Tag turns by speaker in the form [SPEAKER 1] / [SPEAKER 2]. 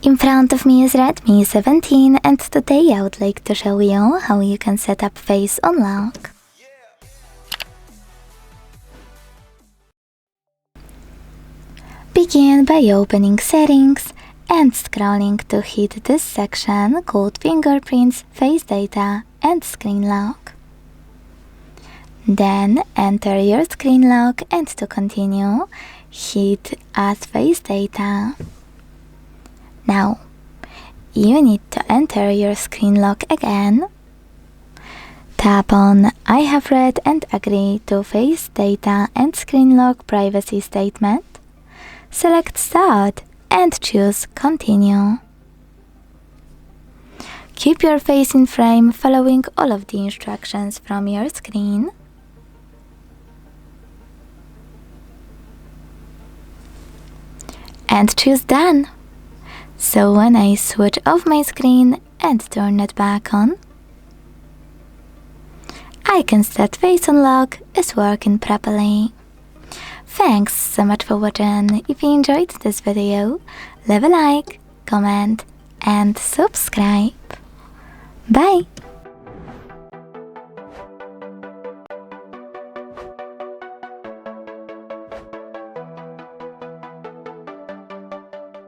[SPEAKER 1] In front of me is Redmi 17 and today I would like to show you how you can set up face unlock. Begin by opening settings and scrolling to hit this section called Fingerprints, Face Data and Screen Lock. Then enter your screen lock and to continue, hit Add Face Data. Now, you need to enter your screen lock again. Tap on I have read and agree to Face Data and Screen Lock Privacy Statement. Select Start and choose Continue. Keep your face in frame following all of the instructions from your screen. And choose Done. So when I switch off my screen and turn it back on, I can see that Face Unlock is working properly. Thanks so much for watching. If you enjoyed this video, leave a like, comment and subscribe. Bye!